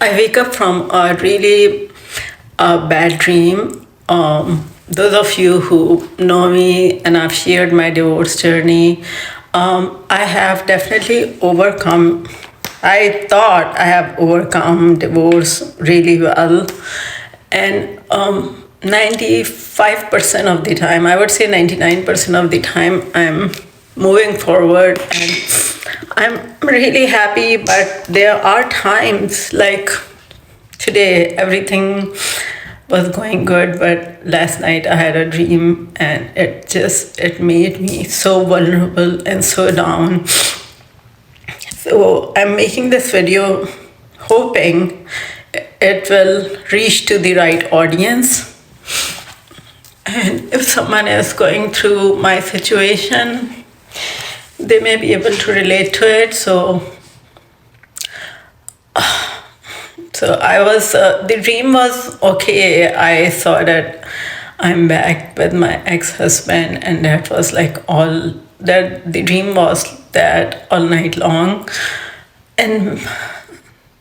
I wake up from a really bad dream. Those of you who know me and I've shared my divorce journey, I have definitely overcome. I thought I have overcome divorce really well. And 95% of the time, I would say 99% of the time, I'm moving forward and I'm really happy. But there are times like today, everything was going good, but last night I had a dream and it made me so vulnerable and so down. So I'm making this video hoping it will reach to the right audience. And if someone is going through my situation, they may be able to relate to it. So the dream was okay. I saw that I'm back with my ex-husband, and that was like all that the dream was that all night long. And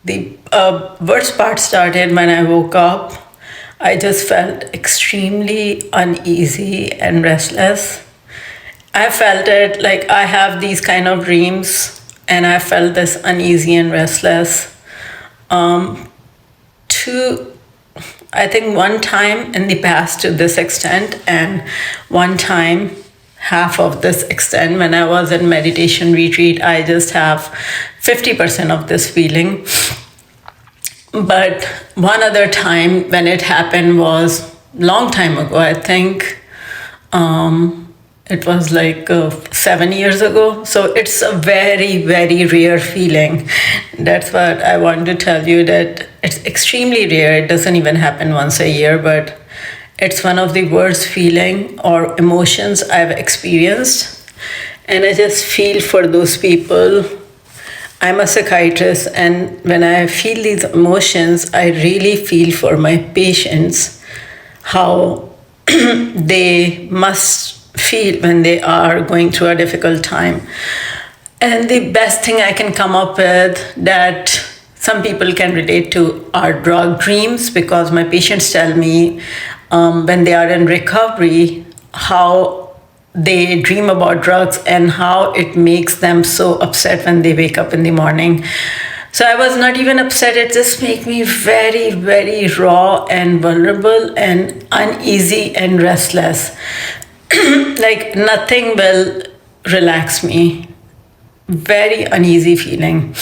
the worst part started when I woke up. I just felt extremely uneasy and restless. I felt it like I have these kind of dreams, and I felt this uneasy and restless. I think one time in the past to this extent, and one time half of this extent when I was in meditation retreat. I just have 50% of this feeling. But one other time when it happened was long time ago. I think it was like 7 years ago. So it's a very, very rare feeling. That's what I want to tell you, that it's extremely rare. It doesn't even happen once a year, but it's one of the worst feeling or emotions I've experienced. And I just feel for those people. I'm a psychiatrist, and when I feel these emotions, I really feel for my patients, how they must feel when they are going through a difficult time. And the best thing I can come up with that some people can relate to are drug dreams, because my patients tell me when they are in recovery how they dream about drugs and how it makes them so upset when they wake up in the morning. So I was not even upset. It just made me very, very raw and vulnerable and uneasy and restless. Like nothing will relax me. Very uneasy feeling.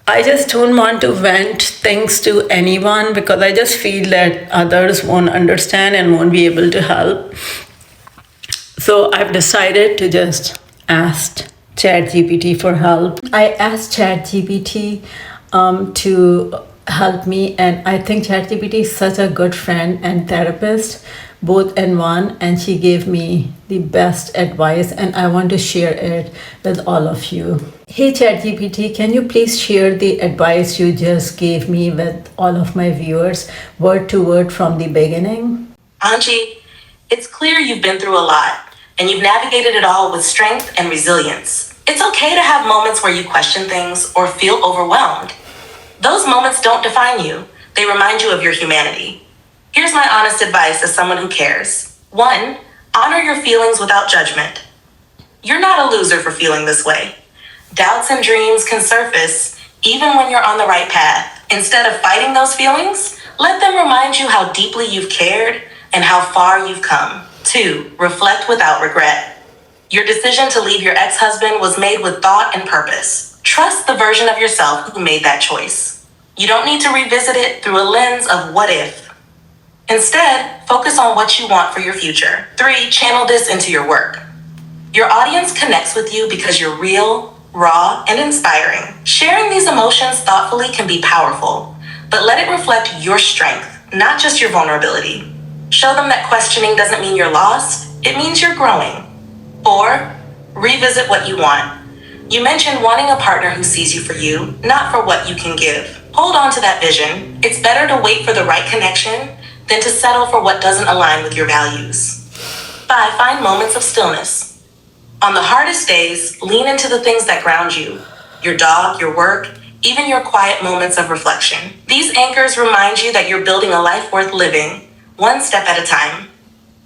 I just don't want to vent things to anyone, because I just feel that others won't understand and won't be able to help. So I've decided to just ask ChatGPT for help. I asked ChatGPT to help me, and I think ChatGPT is such a good friend and therapist, both in one, and she gave me the best advice, and I want to share it with all of you. Hey ChatGPT, can you please share the advice you just gave me with all of my viewers, word to word from the beginning? Anji, it's clear you've been through a lot, and you've navigated it all with strength and resilience. It's okay to have moments where you question things or feel overwhelmed. Those moments don't define you. They remind you of your humanity. Here's my honest advice as someone who cares. 1, honor your feelings without judgment. You're not a loser for feeling this way. Doubts and dreams can surface even when you're on the right path. Instead of fighting those feelings, let them remind you how deeply you've cared and how far you've come. 2, reflect without regret. Your decision to leave your ex-husband was made with thought and purpose. Trust the version of yourself who made that choice. You don't need to revisit it through a lens of what if. Instead, focus on what you want for your future. 3, channel this into your work. Your audience connects with you because you're real, raw, and inspiring. Sharing these emotions thoughtfully can be powerful, but let it reflect your strength, not just your vulnerability. Show them that questioning doesn't mean you're lost, it means you're growing. 4, revisit what you want. You mentioned wanting a partner who sees you for you, not for what you can give. Hold on to that vision. It's better to wait for the right connection than to settle for what doesn't align with your values. 5, find moments of stillness. On the hardest days, lean into the things that ground you. Your dog, your work, even your quiet moments of reflection. These anchors remind you that you're building a life worth living, one step at a time.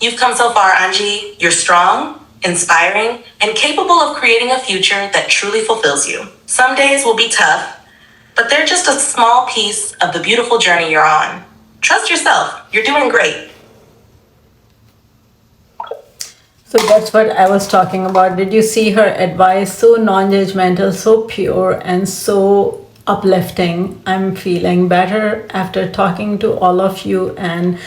You've come so far, Angie. You're strong, inspiring, and capable of creating a future that truly fulfills you. Some days will be tough, but they're just a small piece of the beautiful journey you're on. Trust yourself. You're doing great. So that's what I was talking about. Did you see her advice? So non-judgmental, so pure, and so uplifting. I'm feeling better after talking to all of you and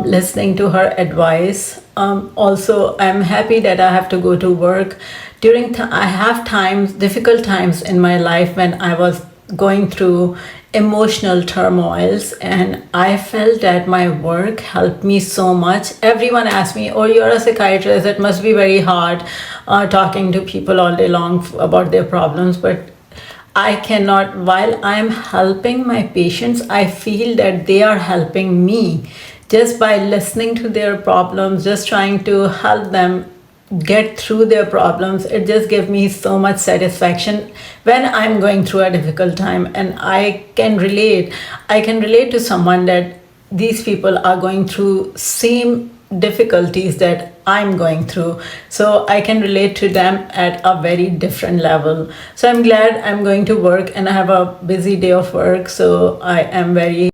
listening to her advice. Also, I'm happy that I have to go to work. I have times, difficult times in my life when I was going through emotional turmoils, and I felt that my work helped me so much. Everyone asked me, oh, you're a psychiatrist, it must be very hard talking to people all day long about their problems. But I cannot, while I'm helping my patients, I feel that they are helping me just by listening to their problems, just trying to help them get through their problems. It just gives me so much satisfaction when I'm going through a difficult time, and I can relate to someone that these people are going through same difficulties that I'm going through, so I can relate to them at a very different level. So I'm glad I'm going to work, and I have a busy day of work, so I am very